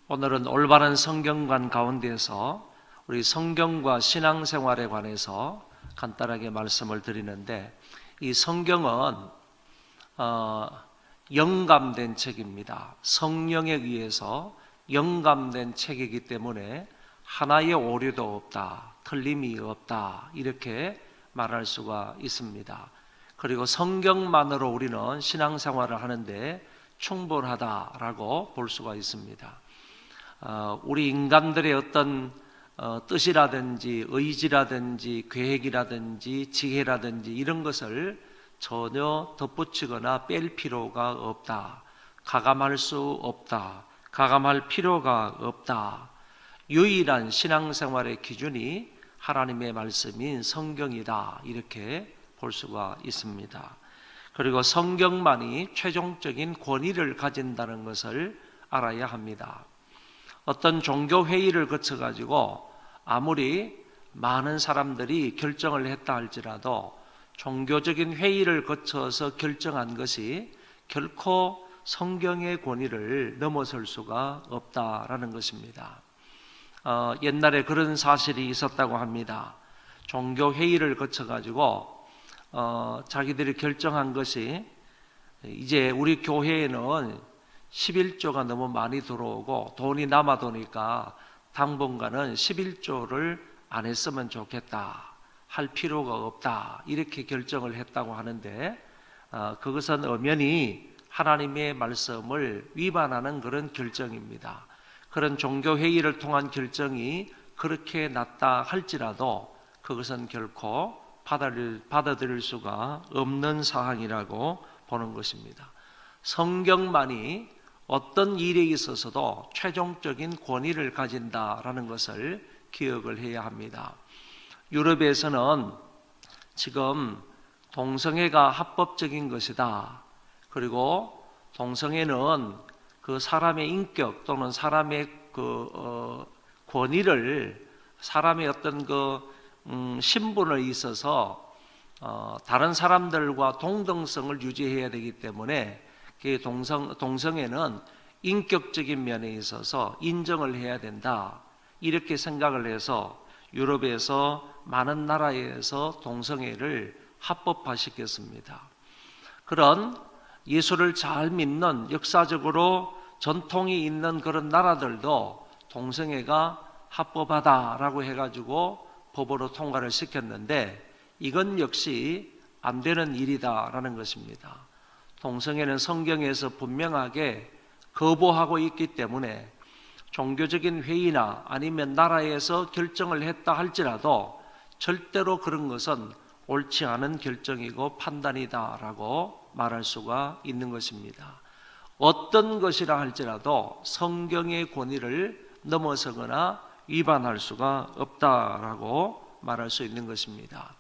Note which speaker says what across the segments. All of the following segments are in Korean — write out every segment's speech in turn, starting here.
Speaker 1: 오늘은 올바른 성경관 가운데서 우리 성경과 신앙생활에 관해서 간단하게 말씀을 드리는데, 이 성경은 영감된 책입니다. 성령에 의해서 영감된 책이기 때문에 하나의 오류도 없다, 틀림이 없다, 이렇게 말할 수가 있습니다. 그리고 성경만으로 우리는 신앙생활을 하는데 충분하다라고 볼 수가 있습니다. 우리 인간들의 어떤 뜻이라든지 의지라든지 계획이라든지 지혜라든지 이런 것을 전혀 덧붙이거나 뺄 필요가 없다, 가감할 수 없다, 가감할 필요가 없다. 유일한 신앙생활의 기준이 하나님의 말씀인 성경이다, 이렇게 볼 수가 있습니다. 그리고 성경만이 최종적인 권위를 가진다는 것을 알아야 합니다. 어떤 종교회의를 거쳐가지고 아무리 많은 사람들이 결정을 했다 할지라도 종교적인 회의를 거쳐서 결정한 것이 결코 성경의 권위를 넘어설 수가 없다라는 것입니다. 옛날에 그런 사실이 있었다고 합니다. 종교회의를 거쳐가지고 자기들이 결정한 것이, 이제 우리 교회에는 11조가 너무 많이 들어오고 돈이 남아도니까 당분간은 11조를 안 했으면 좋겠다, 할 필요가 없다, 이렇게 결정을 했다고 하는데, 그것은 엄연히 하나님의 말씀을 위반하는 그런 결정입니다. 그런 종교회의를 통한 결정이 그렇게 났다 할지라도 그것은 결코 받아들일 수가 없는 사항이라고 보는 것입니다. 성경만이 어떤 일에 있어서도 최종적인 권위를 가진다라는 것을 기억을 해야 합니다. 유럽에서는 지금 동성애가 합법적인 것이다, 그리고 동성애는 그 사람의 인격 또는 사람의 권위를, 사람의 어떤 신분에 있어서 다른 사람들과 동등성을 유지해야 되기 때문에 동성애는 인격적인 면에 있어서 인정을 해야 된다, 이렇게 생각을 해서 유럽에서 많은 나라에서 동성애를 합법화시켰습니다. 그런 예수를 잘 믿는, 역사적으로 전통이 있는 그런 나라들도 동성애가 합법하다라고 해가지고 법으로 통과를 시켰는데, 이건 역시 안 되는 일이다라는 것입니다. 동성애는 성경에서 분명하게 거부하고 있기 때문에 종교적인 회의나 아니면 나라에서 결정을 했다 할지라도 절대로 그런 것은 옳지 않은 결정이고 판단이다라고 말할 수가 있는 것입니다. 어떤 것이라 할지라도 성경의 권위를 넘어서거나 위반할 수가 없다라고 말할 수 있는 것입니다.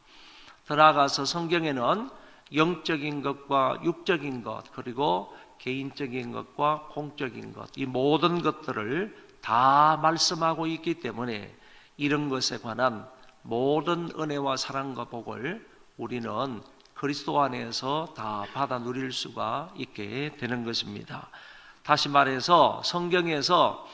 Speaker 1: 더 나아가서 성경에는 영적인 것과 육적인 것, 그리고 개인적인 것과 공적인 것, 이 모든 것들을 다 말씀하고 있기 때문에 이런 것에 관한 모든 은혜와 사랑과 복을 우리는 그리스도 안에서 다 받아 누릴 수가 있게 되는 것입니다. 다시 말해서 성경에서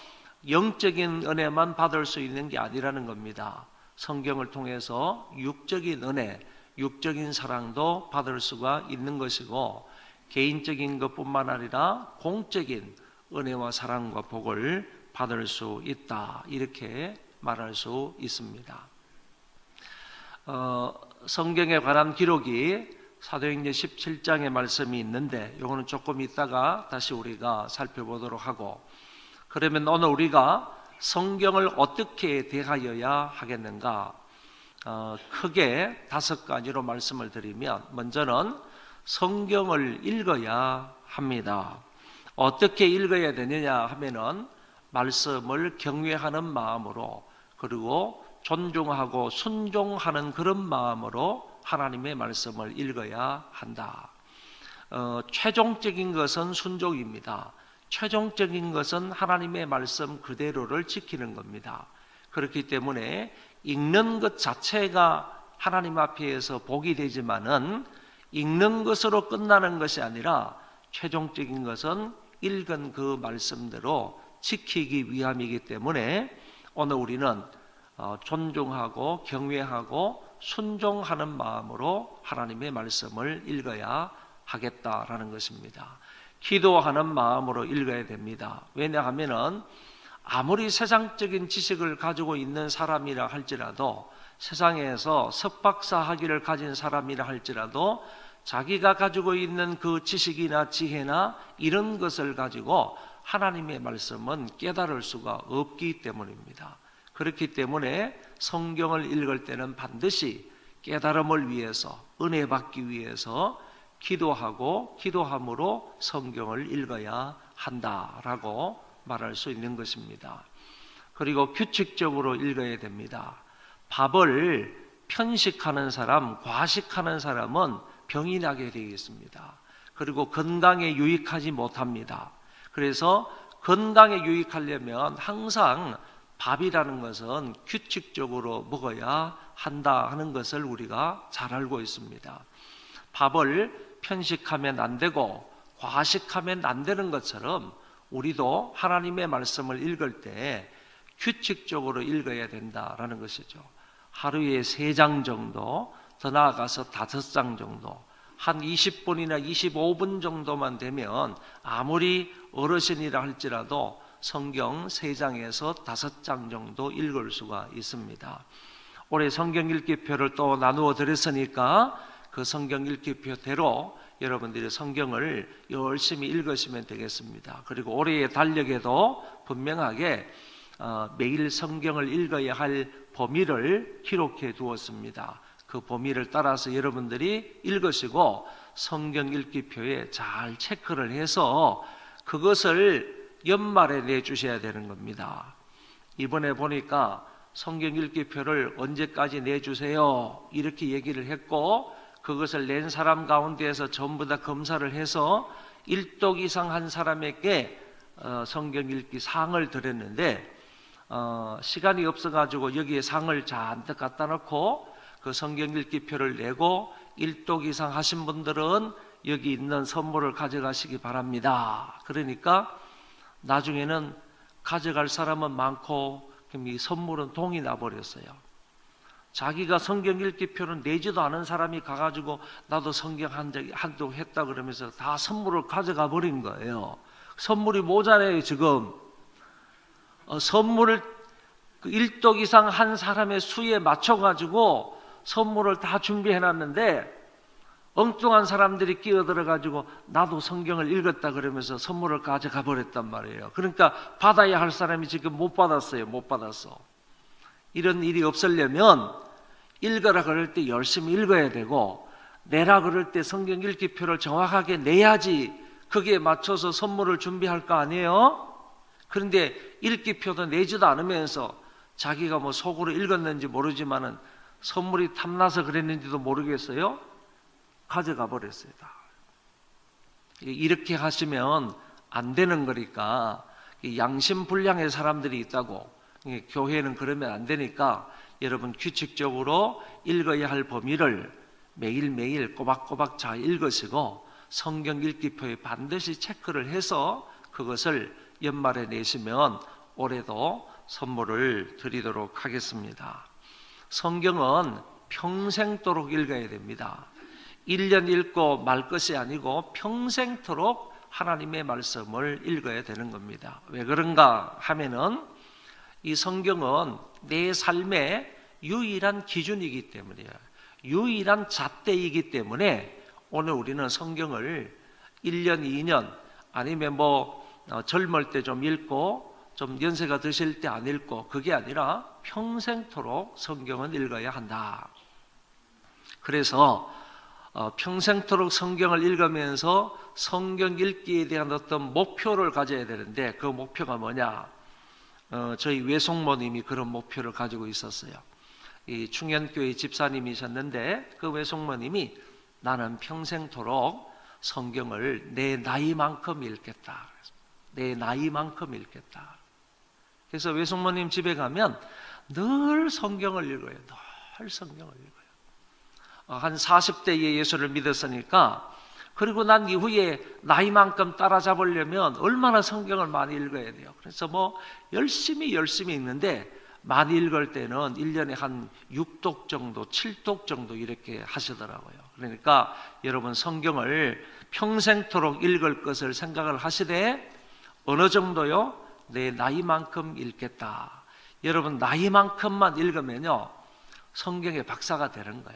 Speaker 1: 영적인 은혜만 받을 수 있는 게 아니라는 겁니다. 성경을 통해서 육적인 은혜, 육적인 사랑도 받을 수가 있는 것이고, 개인적인 것뿐만 아니라 공적인 은혜와 사랑과 복을 받을 수 있다, 이렇게 말할 수 있습니다. 성경에 관한 기록이 사도행전 17장의 말씀이 있는데, 이거는 조금 있다가 다시 우리가 살펴보도록 하고, 그러면 오늘 우리가 성경을 어떻게 대하여야 하겠는가? 크게 5가지로 말씀을 드리면, 먼저는 성경을 읽어야 합니다. 어떻게 읽어야 되느냐 하면은 말씀을 경외하는 마음으로, 그리고 존중하고 순종하는 그런 마음으로 하나님의 말씀을 읽어야 한다. 최종적인 것은 순종입니다. 최종적인 것은 하나님의 말씀 그대로를 지키는 겁니다. 그렇기 때문에 읽는 것 자체가 하나님 앞에서 복이 되지만은 읽는 것으로 끝나는 것이 아니라 최종적인 것은 읽은 그 말씀대로 지키기 위함이기 때문에 오늘 우리는 존중하고 경외하고 순종하는 마음으로 하나님의 말씀을 읽어야 하겠다라는 것입니다. 기도하는 마음으로 읽어야 됩니다. 왜냐하면은 아무리 세상적인 지식을 가지고 있는 사람이라 할지라도, 세상에서 석박사 학위를 가진 사람이라 할지라도 자기가 가지고 있는 그 지식이나 지혜나 이런 것을 가지고 하나님의 말씀은 깨달을 수가 없기 때문입니다. 그렇기 때문에 성경을 읽을 때는 반드시 깨달음을 위해서, 은혜 받기 위해서 기도하고 기도함으로 성경을 읽어야 한다라고 말할 수 있는 것입니다. 그리고 규칙적으로 읽어야 됩니다. 밥을 편식하는 사람, 과식하는 사람은 병이 나게 되겠습니다. 그리고 건강에 유익하지 못합니다. 그래서 건강에 유익하려면 항상 밥이라는 것은 규칙적으로 먹어야 한다 하는 것을 우리가 잘 알고 있습니다. 밥을 편식하면 안 되고 과식하면 안 되는 것처럼 우리도 하나님의 말씀을 읽을 때 규칙적으로 읽어야 된다라는 것이죠. 하루에 3장 정도, 더 나아가서 5장 정도, 한 20분이나 25분 정도만 되면 아무리 어르신이라 할지라도 성경 3장에서 5장 정도 읽을 수가 있습니다. 올해 성경 읽기표를 또 나누어 드렸으니까 그 성경 읽기표대로 여러분들이 성경을 열심히 읽으시면 되겠습니다. 그리고 올해의 달력에도 분명하게 매일 성경을 읽어야 할 범위를 기록해 두었습니다. 그 범위를 따라서 여러분들이 읽으시고 성경 읽기표에 잘 체크를 해서 그것을 연말에 내주셔야 되는 겁니다. 이번에 보니까 성경 읽기표를 언제까지 내주세요 이렇게 얘기를 했고, 그것을 낸 사람 가운데에서 전부 다 검사를 해서 1독 이상 한 사람에게 성경 읽기 상을 드렸는데 시간이 없어가지고 여기에 상을 잔뜩 갖다 놓고 그 성경 읽기표를 내고 1독 이상 하신 분들은 여기 있는 선물을 가져가시기 바랍니다. 그러니까 나중에는 가져갈 사람은 많고 이 선물은 동이 나버렸어요. 자기가 성경 읽기표를 내지도 않은 사람이 가가지고 나도 성경 한독 했다 그러면서 다 선물을 가져가 버린 거예요. 선물이 모자라요 지금. 선물을 1독 이상 한 사람의 수에 맞춰가지고 선물을 다 준비해놨는데 엉뚱한 사람들이 끼어들어가지고 나도 성경을 읽었다 그러면서 선물을 가져가 버렸단 말이에요. 그러니까 받아야 할 사람이 지금 못 받았어요. 못 받았어. 이런 일이 없으려면 읽으라 그럴 때 열심히 읽어야 되고, 내라 그럴 때 성경 읽기표를 정확하게 내야지 거기에 맞춰서 선물을 준비할 거 아니에요? 그런데 읽기표도 내지도 않으면서 자기가 뭐 속으로 읽었는지 모르지만은 선물이 탐나서 그랬는지도 모르겠어요? 가져가 버렸어요. 다. 이렇게 하시면 안 되는 거니까, 양심불량의 사람들이 있다고, 교회는 그러면 안 되니까 여러분 규칙적으로 읽어야 할 범위를 매일매일 꼬박꼬박 잘 읽으시고 성경 읽기표에 반드시 체크를 해서 그것을 연말에 내시면 올해도 선물을 드리도록 하겠습니다. 성경은 평생도록 읽어야 됩니다. 1년 읽고 말 것이 아니고 평생토록 하나님의 말씀을 읽어야 되는 겁니다. 왜 그런가 하면은 이 성경은 내 삶의 유일한 기준이기 때문이에요. 유일한 잣대이기 때문에 오늘 우리는 성경을 1년, 2년 아니면 젊을 때 좀 읽고 좀 연세가 드실 때 안 읽고, 그게 아니라 평생토록 성경은 읽어야 한다. 그래서 평생토록 성경을 읽으면서 성경 읽기에 대한 어떤 목표를 가져야 되는데, 그 목표가 뭐냐? 저희 외숙모님이 그런 목표를 가지고 있었어요. 이 충현교회 집사님이셨는데 그 외숙모님이 나는 평생토록 성경을 내 나이만큼 읽겠다. 내 나이만큼 읽겠다. 그래서 외숙모님 집에 가면 늘 성경을 읽어요. 늘 성경을 읽어요. 한 40대에 예수를 믿었으니까 그리고 난 이후에 나이만큼 따라잡으려면 얼마나 성경을 많이 읽어야 돼요. 그래서 열심히 읽는데 많이 읽을 때는 1년에 한 6독 정도, 7독 정도 이렇게 하시더라고요. 그러니까 여러분 성경을 평생토록 읽을 것을 생각을 하시되 어느 정도요? 내 나이만큼 읽겠다. 여러분 나이만큼만 읽으면요 성경의 박사가 되는 거야.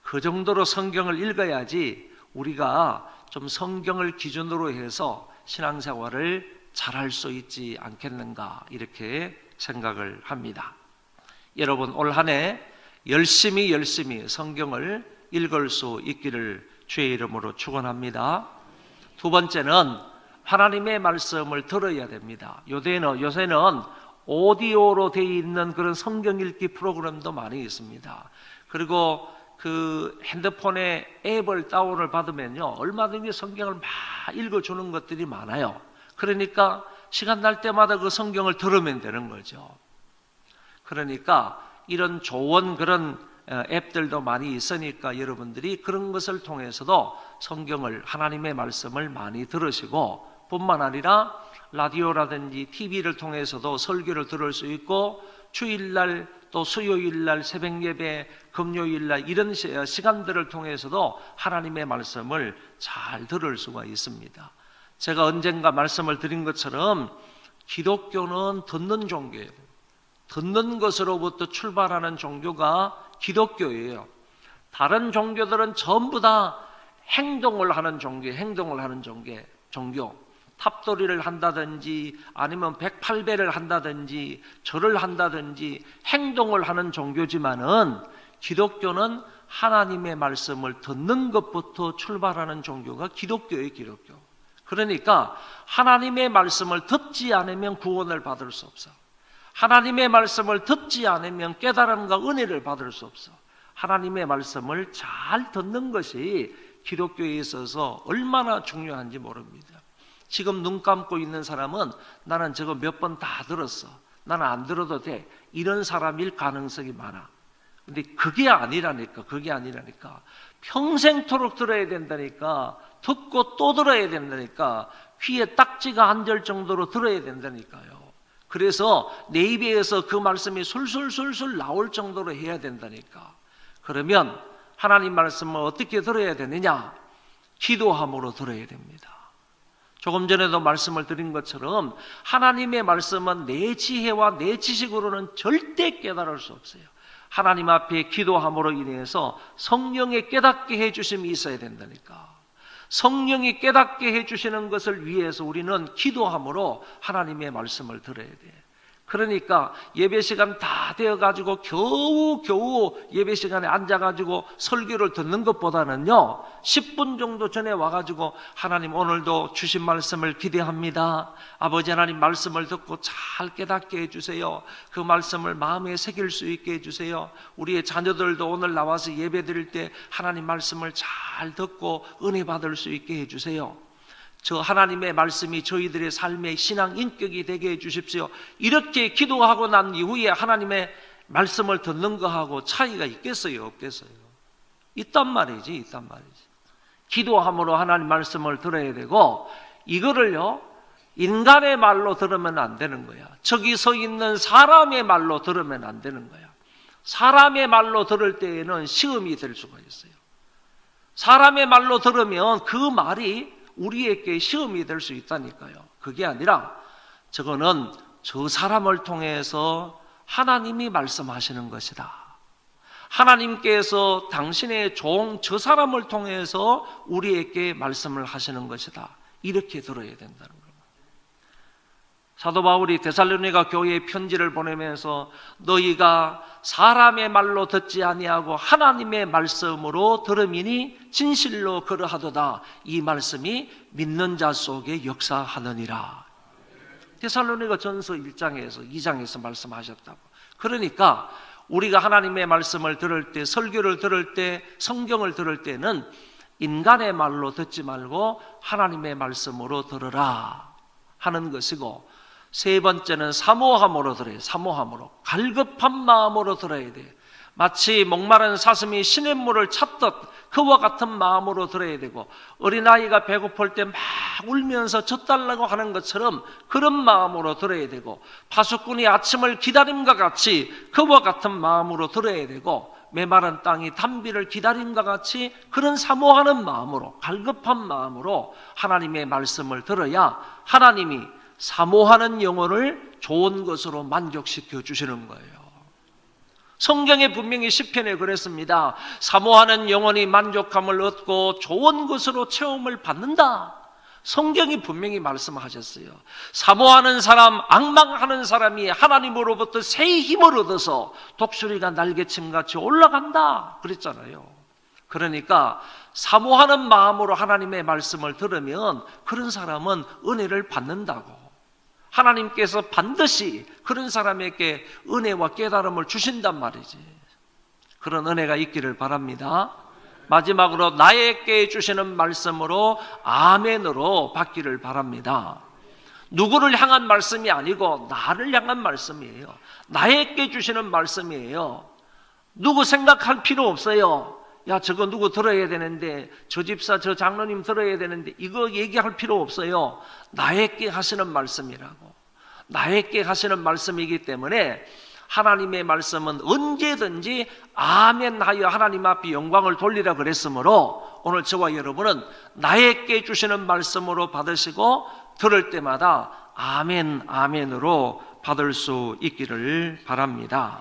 Speaker 1: 그 정도로 성경을 읽어야지 우리가 좀 성경을 기준으로 해서 신앙생활을 잘할 수 있지 않겠는가 이렇게 생각을 합니다. 여러분 올 한 해 열심히 성경을 읽을 수 있기를 주의 이름으로 축원합니다. 두 번째는 하나님의 말씀을 들어야 됩니다. 요새는 오디오로 되어 있는 그런 성경 읽기 프로그램도 많이 있습니다. 그리고 그 핸드폰에 앱을 다운을 받으면요 얼마든지 성경을 막 읽어주는 것들이 많아요. 그러니까 시간 날 때마다 그 성경을 들으면 되는 거죠. 그러니까 이런 좋은 그런 앱들도 많이 있으니까 여러분들이 그런 것을 통해서도 성경을 하나님의 말씀을 많이 들으시고 뿐만 아니라 라디오라든지 TV를 통해서도 설교를 들을 수 있고 주일날 또 수요일날 새벽예배 금요일날 이런 시간들을 통해서도 하나님의 말씀을 잘 들을 수가 있습니다. 제가 언젠가 말씀을 드린 것처럼 기독교는 듣는 종교예요. 듣는 것으로부터 출발하는 종교가 기독교예요. 다른 종교들은 전부 다 행동을 하는 종교. 탑돌이를 한다든지 아니면 108배를 한다든지 절을 한다든지 행동을 하는 종교지만은 기독교는 하나님의 말씀을 듣는 것부터 출발하는 종교가 기독교예요. 기독교. 그러니까 하나님의 말씀을 듣지 않으면 구원을 받을 수 없어. 하나님의 말씀을 듣지 않으면 깨달음과 은혜를 받을 수 없어. 하나님의 말씀을 잘 듣는 것이 기독교에 있어서 얼마나 중요한지 모릅니다. 지금 눈 감고 있는 사람은 나는 저거 몇 번 다 들었어. 나는 안 들어도 돼. 이런 사람일 가능성이 많아. 근데 그게 아니라니까. 평생토록 들어야 된다니까. 듣고 또 들어야 된다니까. 귀에 딱지가 앉을 정도로 들어야 된다니까요. 그래서 내 입에서 그 말씀이 술술술술 나올 정도로 해야 된다니까. 그러면 하나님 말씀을 어떻게 들어야 되느냐? 기도함으로 들어야 됩니다. 조금 전에도 말씀을 드린 것처럼 하나님의 말씀은 내 지혜와 내 지식으로는 절대 깨달을 수 없어요. 하나님 앞에 기도함으로 인해서 성령의 깨닫게 해주심이 있어야 된다니까. 성령이 깨닫게 해주시는 것을 위해서 우리는 기도함으로 하나님의 말씀을 들어야 돼. 그러니까 예배 시간 다 되어가지고 겨우 예배 시간에 앉아가지고 설교를 듣는 것보다는요 10분 정도 전에 와가지고 하나님 오늘도 주신 말씀을 기대합니다. 아버지 하나님 말씀을 듣고 잘 깨닫게 해주세요. 그 말씀을 마음에 새길 수 있게 해주세요. 우리의 자녀들도 오늘 나와서 예배 드릴 때 하나님 말씀을 잘 듣고 은혜 받을 수 있게 해주세요. 저 하나님의 말씀이 저희들의 삶의 신앙 인격이 되게 해주십시오. 이렇게 기도하고 난 이후에 하나님의 말씀을 듣는 거하고 차이가 있겠어요? 없겠어요? 있단 말이지. 기도함으로 하나님 말씀을 들어야 되고 이거를요 인간의 말로 들으면 안 되는 거야. 저기 서 있는 사람의 말로 들으면 안 되는 거야. 사람의 말로 들을 때에는 시험이 될 수가 있어요. 사람의 말로 들으면 그 말이 우리에게 시험이 될 수 있다니까요. 그게 아니라 저거는 저 사람을 통해서 하나님이 말씀하시는 것이다. 하나님께서 당신의 종 저 사람을 통해서 우리에게 말씀을 하시는 것이다. 이렇게 들어야 된다는 겁니다. 사도 바울이 데살로니가 교회에 편지를 보내면서 너희가 사람의 말로 듣지 아니하고 하나님의 말씀으로 들음이니 진실로 그러하도다. 이 말씀이 믿는 자 속에 역사하느니라. 데살로니가 전서 1장에서 2장에서 말씀하셨다고. 그러니까 우리가 하나님의 말씀을 들을 때, 설교를 들을 때, 성경을 들을 때는 인간의 말로 듣지 말고 하나님의 말씀으로 들으라 하는 것이고, 세 번째는 사모함으로 들어야 돼. 사모함으로. 갈급한 마음으로 들어야 돼. 마치 목마른 사슴이 시냇물을 찾듯 그와 같은 마음으로 들어야 되고, 어린아이가 배고플 때 막 울면서 젖달라고 하는 것처럼 그런 마음으로 들어야 되고, 파수꾼이 아침을 기다림과 같이 그와 같은 마음으로 들어야 되고, 메마른 땅이 단비를 기다림과 같이 그런 사모하는 마음으로, 갈급한 마음으로 하나님의 말씀을 들어야 하나님이 사모하는 영혼을 좋은 것으로 만족시켜 주시는 거예요. 성경에 분명히 시편에 그랬습니다. 사모하는 영혼이 만족함을 얻고 좋은 것으로 체험을 받는다. 성경이 분명히 말씀하셨어요. 사모하는 사람, 앙망하는 사람이 하나님으로부터 새 힘을 얻어서 독수리가 날개침같이 올라간다 그랬잖아요. 그러니까 사모하는 마음으로 하나님의 말씀을 들으면 그런 사람은 은혜를 받는다고, 하나님께서 반드시 그런 사람에게 은혜와 깨달음을 주신단 말이지. 그런 은혜가 있기를 바랍니다. 마지막으로 나에게 주시는 말씀으로 아멘으로 받기를 바랍니다. 누구를 향한 말씀이 아니고 나를 향한 말씀이에요. 나에게 주시는 말씀이에요. 누구 생각할 필요 없어요. 야, 저거 누구 들어야 되는데, 저 집사, 저 장로님 들어야 되는데, 이거 얘기할 필요 없어요. 나에게 하시는 말씀이라고. 나에게 하시는 말씀이기 때문에 하나님의 말씀은 언제든지 아멘하여 하나님 앞에 영광을 돌리라 그랬으므로, 오늘 저와 여러분은 나에게 주시는 말씀으로 받으시고 들을 때마다 아멘, 아멘으로 받을 수 있기를 바랍니다.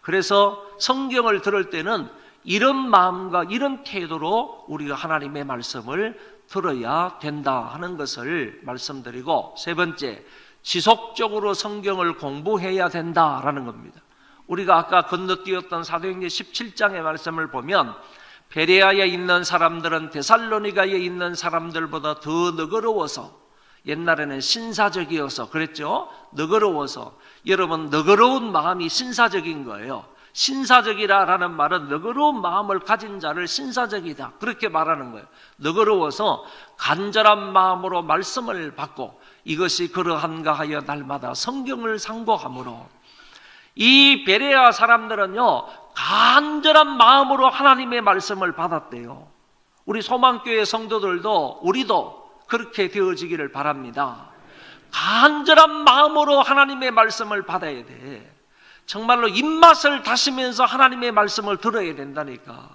Speaker 1: 그래서 성경을 들을 때는 이런 마음과 이런 태도로 우리가 하나님의 말씀을 들어야 된다 하는 것을 말씀드리고, 세 번째, 지속적으로 성경을 공부해야 된다라는 겁니다. 우리가 아까 건너뛰었던 사도행전 17장의 말씀을 보면 베레아에 있는 사람들은 데살로니가에 있는 사람들보다 더 너그러워서, 옛날에는 신사적이어서 그랬죠. 너그러워서. 여러분, 너그러운 마음이 신사적인 거예요. 신사적이라는 말은 너그러운 마음을 가진 자를 신사적이다 그렇게 말하는 거예요. 너그러워서 간절한 마음으로 말씀을 받고, 이것이 그러한가 하여 날마다 성경을 상고함으로, 이 베레아 사람들은요 간절한 마음으로 하나님의 말씀을 받았대요. 우리 소망교회 성도들도, 우리도 그렇게 되어지기를 바랍니다. 간절한 마음으로 하나님의 말씀을 받아야 돼. 정말로 입맛을 다시면서 하나님의 말씀을 들어야 된다니까.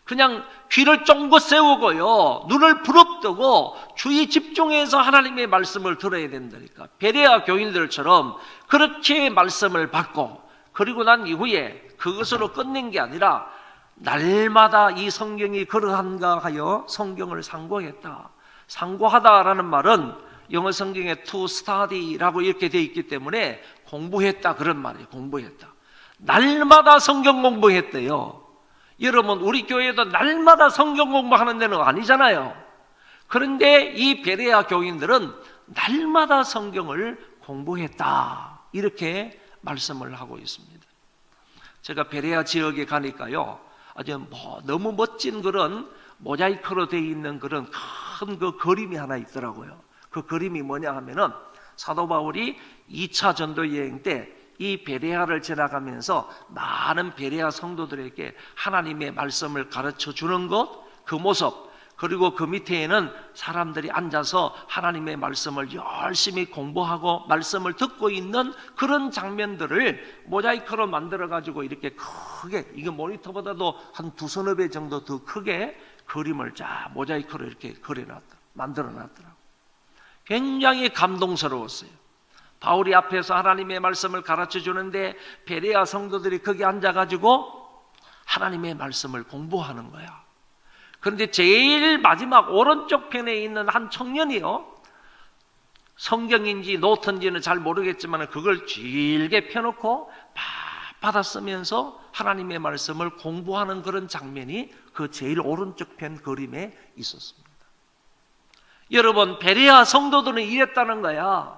Speaker 1: 그냥 귀를 쫑긋 세우고요, 눈을 부릅뜨고 주의 집중해서 하나님의 말씀을 들어야 된다니까. 베레아 교인들처럼 그렇게 말씀을 받고, 그리고 난 이후에 그것으로 끝낸 게 아니라 날마다 이 성경이 그러한가 하여 성경을 상고했다. 상고하다라는 말은 영어 성경에 to study라고 이렇게 되어 있기 때문에 공부했다 그런 말이에요. 공부했다. 날마다 성경 공부했대요. 여러분, 우리 교회도 날마다 성경 공부하는 데는 아니잖아요. 그런데 이 베레아 교인들은 날마다 성경을 공부했다 이렇게 말씀을 하고 있습니다. 제가 베레아 지역에 가니까요, 아주 너무 멋진 그런 모자이크로 되어 있는 그런 큰 그 그림이 하나 있더라고요. 그 그림이 뭐냐 하면은 사도 바울이 2차 전도 여행 때 이 베레아를 지나가면서 많은 베레아 성도들에게 하나님의 말씀을 가르쳐 주는 것, 그 모습, 그리고 그 밑에는 사람들이 앉아서 하나님의 말씀을 열심히 공부하고 말씀을 듣고 있는 그런 장면들을 모자이크로 만들어 가지고 이렇게 크게, 이거 모니터보다도 한 두서너 배 정도 더 크게 그림을 쫙 모자이크로 이렇게 만들어 놨더라고요. 굉장히 감동스러웠어요. 바울이 앞에서 하나님의 말씀을 가르쳐 주는데 베레아 성도들이 거기 앉아가지고 하나님의 말씀을 공부하는 거야. 그런데 제일 마지막 오른쪽 편에 있는 한 청년이요, 성경인지 노트인지는 잘 모르겠지만 그걸 길게 펴놓고 받아 쓰면서 하나님의 말씀을 공부하는 그런 장면이 그 제일 오른쪽 편 그림에 있었습니다. 여러분, 베레아 성도들은 이랬다는 거야.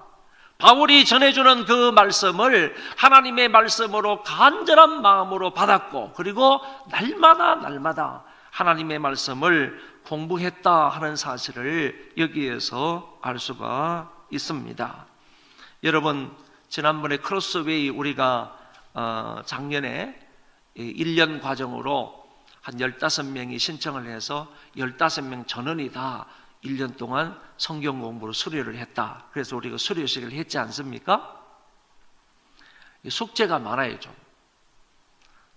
Speaker 1: 바울이 전해주는 그 말씀을 하나님의 말씀으로 간절한 마음으로 받았고, 그리고 날마다 하나님의 말씀을 공부했다 하는 사실을 여기에서 알 수가 있습니다. 여러분, 지난번에 크로스웨이 우리가 작년에 1년 과정으로 한 15명이 신청을 해서 15명 전원이 다 1년 동안 성경 공부로 수료를 했다. 그래서 우리가 수료식을 했지 않습니까? 숙제가 많아요. 좀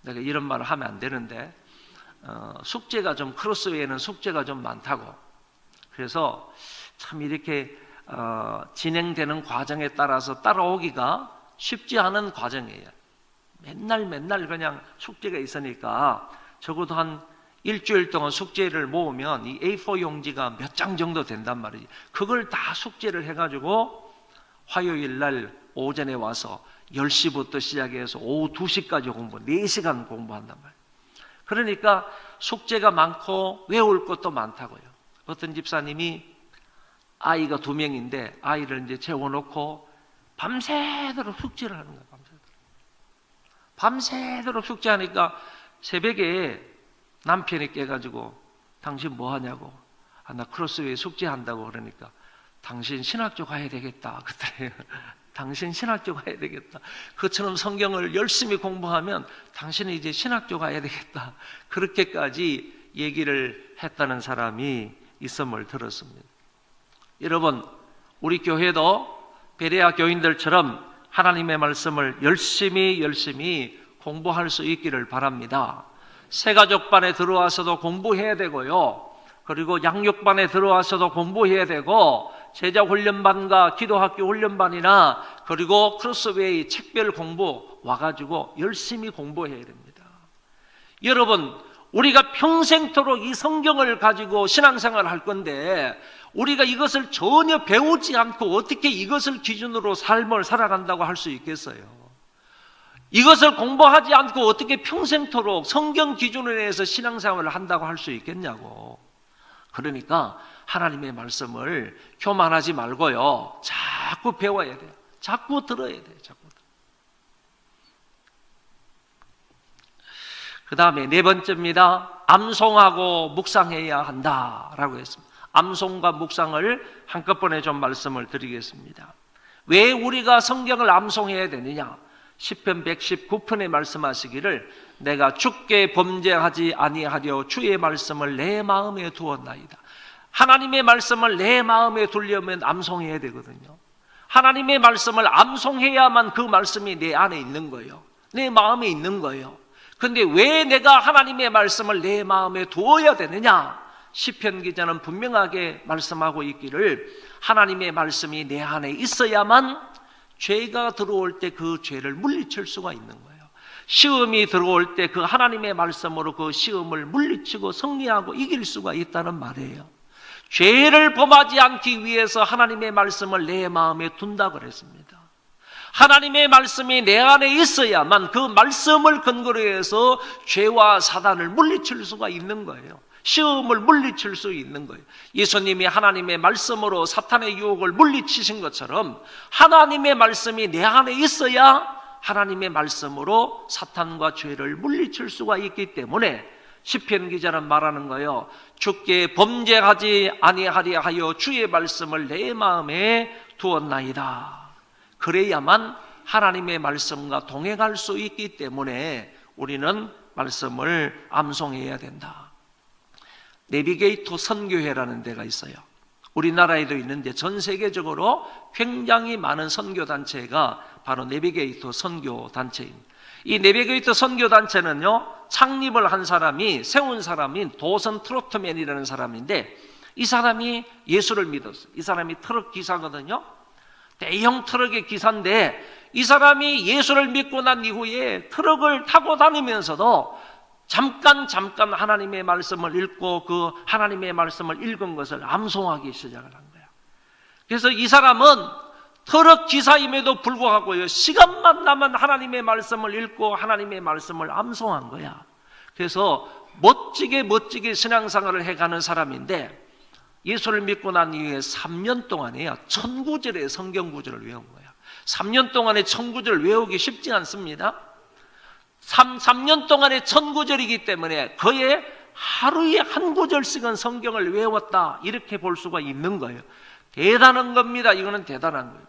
Speaker 1: 내가 이런 말을 하면 안 되는데 숙제가 좀 크로스웨이는 숙제가 좀 많다고. 그래서 참 이렇게 진행되는 과정에 따라서 따라오기가 쉽지 않은 과정이에요. 맨날 그냥 숙제가 있으니까 적어도 한 일주일 동안 숙제를 모으면 이 A4 용지가 몇 장 정도 된단 말이지. 그걸 다 숙제를 해가지고 화요일 날 오전에 와서 10시부터 시작해서 오후 2시까지 4시간 공부한단 말이에요. 그러니까 숙제가 많고 외울 것도 많다고요. 어떤 집사님이 아이가 2명인데 아이를 이제 재워놓고 밤새도록 숙제를 하는 거예요. 밤새도록 숙제하니까 새벽에 남편이 깨가지고 당신 뭐 하냐고. 나 크로스웨이 숙제한다고. 그러니까 당신 신학교 가야 되겠다. 그랬더니 당신 신학교 가야 되겠다. 그처럼 성경을 열심히 공부하면 당신은 이제 신학교 가야 되겠다. 그렇게까지 얘기를 했다는 사람이 있음을 들었습니다. 여러분, 우리 교회도 베레아 교인들처럼 하나님의 말씀을 열심히 공부할 수 있기를 바랍니다. 새가족반에 들어와서도 공부해야 되고요. 그리고 양육반에 들어와서도 공부해야 되고, 제자훈련반과 기도학교 훈련반이나 그리고 크로스웨이 책별 공부 와가지고 열심히 공부해야 됩니다. 여러분, 우리가 평생토록 이 성경을 가지고 신앙생활을 할 건데 우리가 이것을 전혀 배우지 않고 어떻게 이것을 기준으로 삶을 살아간다고 할 수 있겠어요? 이것을 공부하지 않고 어떻게 평생토록 성경 기준에 대해서 신앙생활을 한다고 할 수 있겠냐고. 그러니까 하나님의 말씀을 교만하지 말고요, 자꾸 배워야 돼요. 자꾸 들어야 돼요. 그 다음에 4번째입니다. 암송하고 묵상해야 한다라고 했습니다. 암송과 묵상을 한꺼번에 좀 말씀을 드리겠습니다. 왜 우리가 성경을 암송해야 되느냐? 시편 119편에 말씀하시기를 내가 주께 범죄하지 아니하려 주의 말씀을 내 마음에 두었나이다. 하나님의 말씀을 내 마음에 두려면 암송해야 되거든요. 하나님의 말씀을 암송해야만 그 말씀이 내 안에 있는 거예요. 내 마음에 있는 거예요. 근데 왜 내가 하나님의 말씀을 내 마음에 두어야 되느냐? 시편 기자는 분명하게 말씀하고 있기를 하나님의 말씀이 내 안에 있어야만 죄가 들어올 때 그 죄를 물리칠 수가 있는 거예요. 시험이 들어올 때 그 하나님의 말씀으로 그 시험을 물리치고 승리하고 이길 수가 있다는 말이에요. 죄를 범하지 않기 위해서 하나님의 말씀을 내 마음에 둔다 그랬습니다. 하나님의 말씀이 내 안에 있어야만 그 말씀을 근거로 해서 죄와 사단을 물리칠 수가 있는 거예요. 시험을 물리칠 수 있는 거예요. 예수님이 하나님의 말씀으로 사탄의 유혹을 물리치신 것처럼 하나님의 말씀이 내 안에 있어야 하나님의 말씀으로 사탄과 죄를 물리칠 수가 있기 때문에 시편 기자는 말하는 거예요. 주께 범죄하지 아니하리 하여 주의 말씀을 내 마음에 두었나이다. 그래야만 하나님의 말씀과 동행할 수 있기 때문에 우리는 말씀을 암송해야 된다. 내비게이터 선교회라는 데가 있어요. 우리나라에도 있는데 전 세계적으로 굉장히 많은 선교단체가 바로 내비게이터 선교단체입니다. 이 내비게이터 선교단체는요, 창립을 한 사람이, 세운 사람인 도선 트로트맨이라는 사람인데 이 사람이 예수를 믿었어요. 이 사람이 트럭 기사거든요. 대형 트럭의 기사인데 이 사람이 예수를 믿고 난 이후에 트럭을 타고 다니면서도 잠깐 하나님의 말씀을 읽고 그 하나님의 말씀을 읽은 것을 암송하기 시작을 한 거예요. 그래서 이 사람은 트럭 기사임에도 불구하고요, 시간만 나면 하나님의 말씀을 읽고 하나님의 말씀을 암송한 거야. 그래서 멋지게 신앙생활을 해가는 사람인데 예수를 믿고 난 이후에 3년 동안에요, 1000구절의 성경 구절을 외운 거예요. 3년 동안에 1000구절을 외우기 쉽지 않습니다. 3년 동안에 1000구절이기 때문에 거의 하루에 한 구절씩은 성경을 외웠다, 이렇게 볼 수가 있는 거예요. 대단한 겁니다. 이거는 대단한 거예요.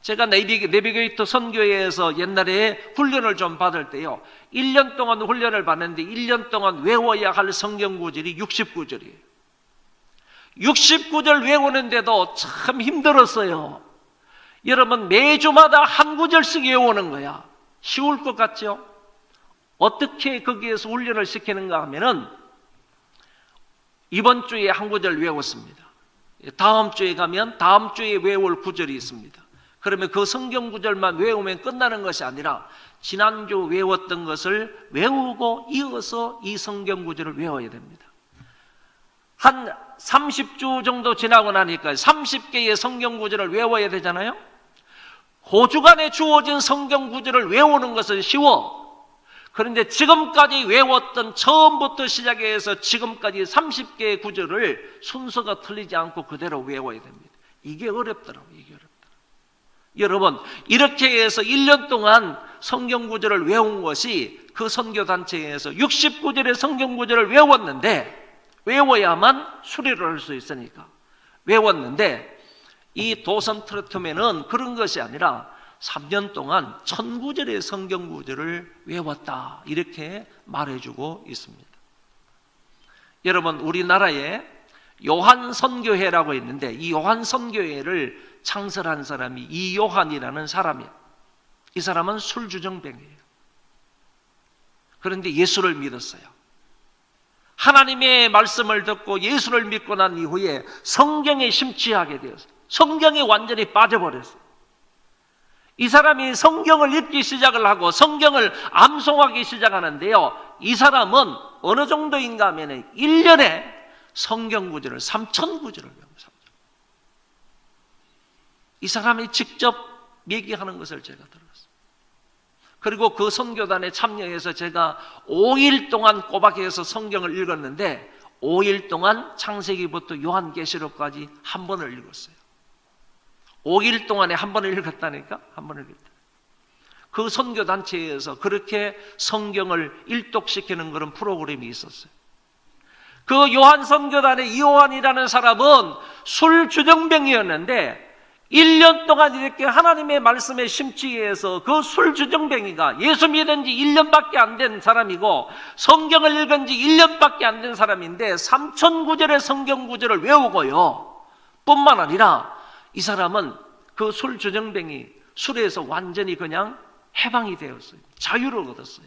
Speaker 1: 제가 내비게이터 선교회에서 옛날에 훈련을 좀 받을 때요, 1년 동안 훈련을 받는데 1년 동안 외워야 할 성경 구절이 69절이에요. 69절 외우는데도 참 힘들었어요. 여러분, 매주마다 한 구절씩 외우는 거야. 쉬울 것 같죠? 어떻게 거기에서 훈련을 시키는가 하면은, 이번 주에 한 구절 외웠습니다. 다음 주에 가면 다음 주에 외울 구절이 있습니다. 그러면 그 성경 구절만 외우면 끝나는 것이 아니라 지난주 외웠던 것을 외우고 이어서 이 성경 구절을 외워야 됩니다. 한 30주 정도 지나고 나니까 30개의 성경 구절을 외워야 되잖아요. 그 주간에 주어진 성경 구절을 외우는 것은 쉬워. 그런데 지금까지 외웠던, 처음부터 시작해서 지금까지 30개의 구절을 순서가 틀리지 않고 그대로 외워야 됩니다. 이게 어렵더라고요. 이게 어렵더라고요. 여러분, 이렇게 해서 1년 동안 성경 구절을 외운 것이 그 선교단체에서 69절의 성경 구절을 외웠는데, 외워야만 수료를 할 수 있으니까 외웠는데, 이 도선 트로트맨은 그런 것이 아니라 3년 동안 1000구절의 성경 구절을 외웠다, 이렇게 말해주고 있습니다. 여러분, 우리나라에 요한 선교회라고 있는데, 이 요한 선교회를 창설한 사람이 이요한이라는 사람이에요. 이 사람은 술주정뱅이에요. 그런데 예수를 믿었어요. 하나님의 말씀을 듣고 예수를 믿고 난 이후에 성경에 심취하게 되었어요. 성경에 완전히 빠져버렸어요. 이 사람이 성경을 읽기 시작을 하고 성경을 암송하기 시작하는데요, 이 사람은 어느 정도인가 하면 1년에 성경 구절을 3000구절을 외웁니다. 이 사람이 직접 얘기하는 것을 제가 들었어요. 그리고 그 선교단에 참여해서 제가 5일 동안 꼬박해서 성경을 읽었는데, 5일 동안 창세기부터 요한계시록까지 한 번을 읽었어요. 5일 동안에 한 번을 읽었다니까? 한 번을 읽었다. 그 선교단체에서 그렇게 성경을 일독시키는 그런 프로그램이 있었어요. 그 요한 선교단의 이요한이라는 사람은 술주정뱅이였는데 1년 동안 이렇게 하나님의 말씀에 심취해서 그 술주정뱅이가 예수 믿은 지 1년밖에 안 된 사람이고 성경을 읽은 지 1년밖에 안 된 사람인데 3000구절의 성경 구절을 외우고요, 뿐만 아니라 이 사람은 그 술주정뱅이, 술에서 완전히 그냥 해방이 되었어요. 자유를 얻었어요.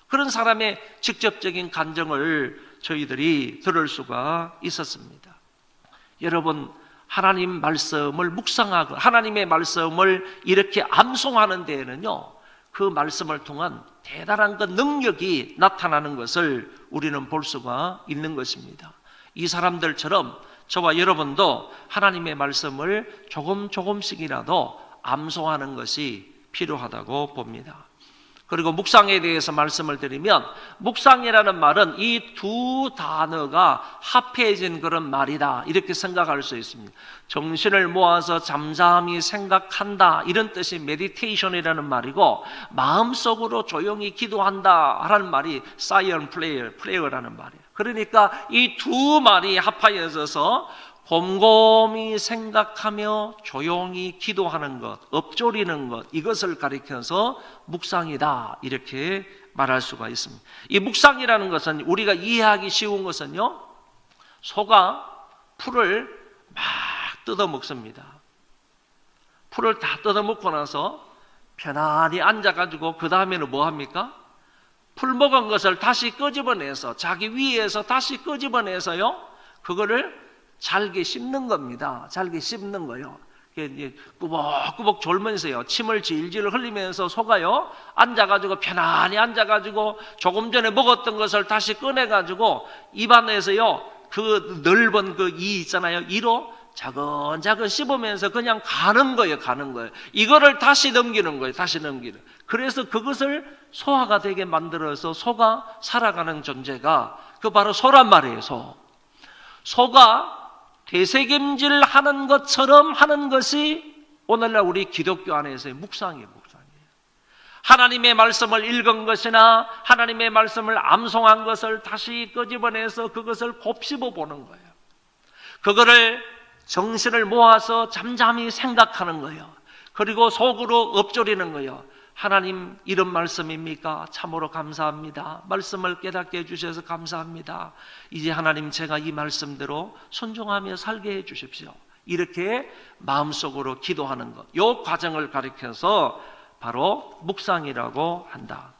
Speaker 1: 그런 사람의 직접적인 간증을 저희들이 들을 수가 있었습니다. 여러분, 하나님 말씀을 묵상하고 하나님의 말씀을 이렇게 암송하는 데에는요, 그 말씀을 통한 대단한 그 능력이 나타나는 것을 우리는 볼 수가 있는 것입니다. 이 사람들처럼 저와 여러분도 하나님의 말씀을 조금씩이라도 암송하는 것이 필요하다고 봅니다. 그리고 묵상에 대해서 말씀을 드리면, 묵상이라는 말은 이 두 단어가 합해진 그런 말이다, 이렇게 생각할 수 있습니다. 정신을 모아서 잠잠히 생각한다, 이런 뜻이 메디테이션이라는 말이고, 마음속으로 조용히 기도한다 하는 말이 사이언 프레이어라는 말이에요. 그러니까 이 두 말이 합하여져서 곰곰이 생각하며 조용히 기도하는 것, 엎조리는 것, 이것을 가리켜서 묵상이다, 이렇게 말할 수가 있습니다. 이 묵상이라는 것은 우리가 이해하기 쉬운 것은요, 소가 풀을 막 뜯어먹습니다. 풀을 다 뜯어먹고 나서 편안히 앉아가지고 그 다음에는 뭐 합니까? 풀 먹은 것을 다시 끄집어내서 자기 위에서 다시 끄집어내서요, 그거를 잘게 씹는 겁니다. 잘게 씹는 거요. 꾸벅꾸벅 졸면서요, 침을 질질 흘리면서 소가요, 앉아가지고 편안히 앉아가지고 조금 전에 먹었던 것을 다시 꺼내가지고 입안에서요, 그 넓은 그 이 있잖아요, 이로 자근자근 씹으면서 그냥 가는 거예요. 가는 거예요. 이거를 다시 넘기는 거예요. 다시 넘기는. 그래서 그것을 소화가 되게 만들어서 소가 살아가는 존재가 그 바로 소란 말이에요. 소가 되새김질 하는 것처럼 하는 것이 오늘날 우리 기독교 안에서의 묵상이에요. 하나님의 말씀을 읽은 것이나 하나님의 말씀을 암송한 것을 다시 끄집어내서 그것을 곱씹어 보는 거예요. 그거를 정신을 모아서 잠잠히 생각하는 거예요. 그리고 속으로 엎조리는 거예요. 하나님, 이런 말씀입니까? 참으로 감사합니다. 말씀을 깨닫게 해주셔서 감사합니다. 이제 하나님, 제가 이 말씀대로 순종하며 살게 해주십시오. 이렇게 마음속으로 기도하는 것, 이 과정을 가리켜서 바로 묵상이라고 한다.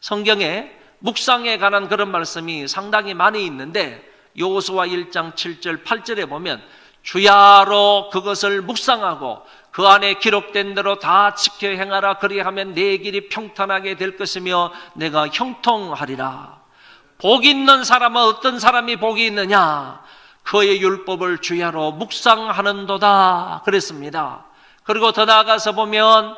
Speaker 1: 성경에 묵상에 관한 그런 말씀이 상당히 많이 있는데 여호수아 1장 7절 8절에 보면 주야로 그것을 묵상하고 그 안에 기록된 대로 다 지켜 행하라. 그리하면 내 길이 평탄하게 될 것이며 내가 형통하리라. 복 있는 사람은 어떤 사람이 복이 있느냐? 그의 율법을 주야로 묵상하는도다 그랬습니다. 그리고 더 나아가서 보면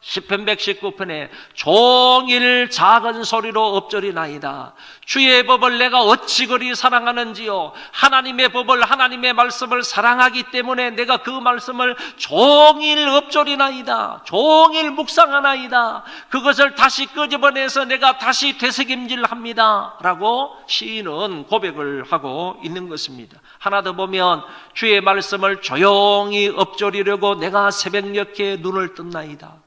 Speaker 1: 시편 119편에 종일 작은 소리로 엎조리나이다. 주의 법을 내가 어찌 그리 사랑하는지요. 하나님의 법을, 하나님의 말씀을 사랑하기 때문에 내가 그 말씀을 종일 엎조리나이다. 종일 묵상하나이다. 그것을 다시 끄집어내서 내가 다시 되새김질합니다 라고 시인은 고백을 하고 있는 것입니다. 하나 더 보면 주의 말씀을 조용히 엎조리려고 내가 새벽녘에 눈을 뜬나이다.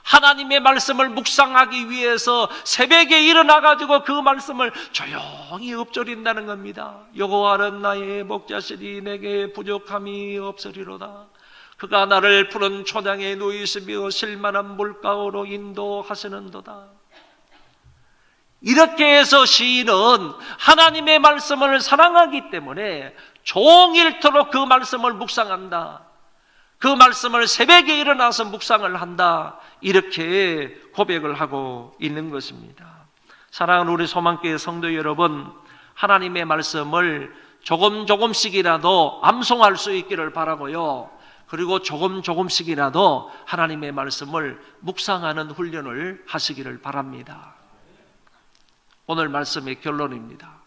Speaker 1: 하나님의 말씀을 묵상하기 위해서 새벽에 일어나가지고 그 말씀을 조용히 엎조린다는 겁니다. 여호와는 나의 목자시니 내게 부족함이 없으리로다. 그가 나를 푸른 초장에 누이시며 실만한 물가로 인도하시는도다. 이렇게 해서 시인은 하나님의 말씀을 사랑하기 때문에 종일토록 그 말씀을 묵상한다. 그 말씀을 새벽에 일어나서 묵상을 한다. 이렇게 고백을 하고 있는 것입니다. 사랑하는 우리 소망교회 성도 여러분, 하나님의 말씀을 조금씩이라도 암송할 수 있기를 바라고요. 그리고 조금씩이라도 하나님의 말씀을 묵상하는 훈련을 하시기를 바랍니다. 오늘 말씀의 결론입니다.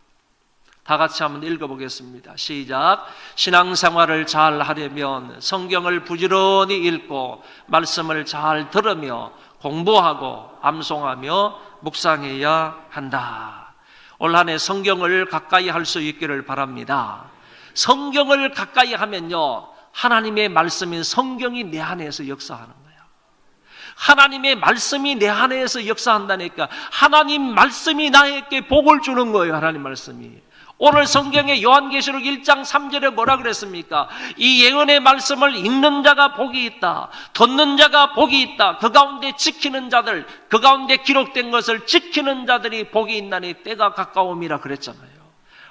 Speaker 1: 다 같이 한번 읽어보겠습니다. 시작. 신앙생활을 잘 하려면 성경을 부지런히 읽고 말씀을 잘 들으며 공부하고 암송하며 묵상해야 한다. 올 한 해 성경을 가까이 할 수 있기를 바랍니다. 성경을 가까이 하면요, 하나님의 말씀인 성경이 내 안에서 역사하는 거예요. 하나님의 말씀이 내 안에서 역사한다니까 하나님 말씀이 나에게 복을 주는 거예요. 하나님 말씀이. 오늘 성경의 요한계시록 1장 3절에 뭐라 그랬습니까? 이 예언의 말씀을 읽는 자가 복이 있다. 듣는 자가 복이 있다. 그 가운데 지키는 자들, 그 가운데 기록된 것을 지키는 자들이 복이 있나니 때가 가까움이라 그랬잖아요.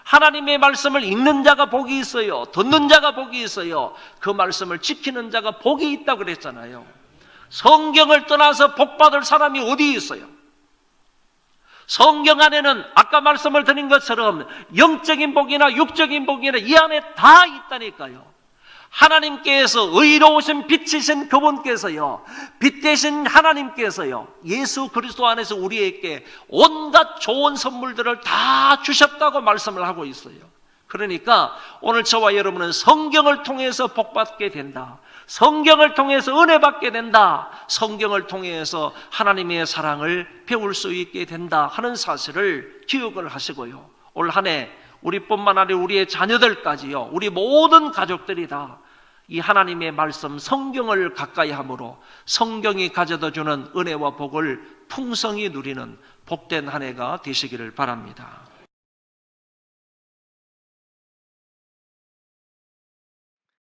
Speaker 1: 하나님의 말씀을 읽는 자가 복이 있어요. 듣는 자가 복이 있어요. 그 말씀을 지키는 자가 복이 있다 그랬잖아요. 성경을 떠나서 복받을 사람이 어디 있어요? 성경 안에는 아까 말씀을 드린 것처럼 영적인 복이나 육적인 복이나 이 안에 다 있다니까요. 하나님께서 의로우신 빛이신 그분께서요, 빛 대신 하나님께서요, 예수 그리스도 안에서 우리에게 온갖 좋은 선물들을 다 주셨다고 말씀을 하고 있어요. 그러니까 오늘 저와 여러분은 성경을 통해서 복받게 된다. 성경을 통해서 은혜 받게 된다. 성경을 통해서 하나님의 사랑을 배울 수 있게 된다 하는 사실을 기억을 하시고요. 올 한 해 우리뿐만 아니라 우리의 자녀들까지요, 우리 모든 가족들이 다 이 하나님의 말씀 성경을 가까이 함으로 성경이 가져다 주는 은혜와 복을 풍성히 누리는 복된 한 해가 되시기를 바랍니다.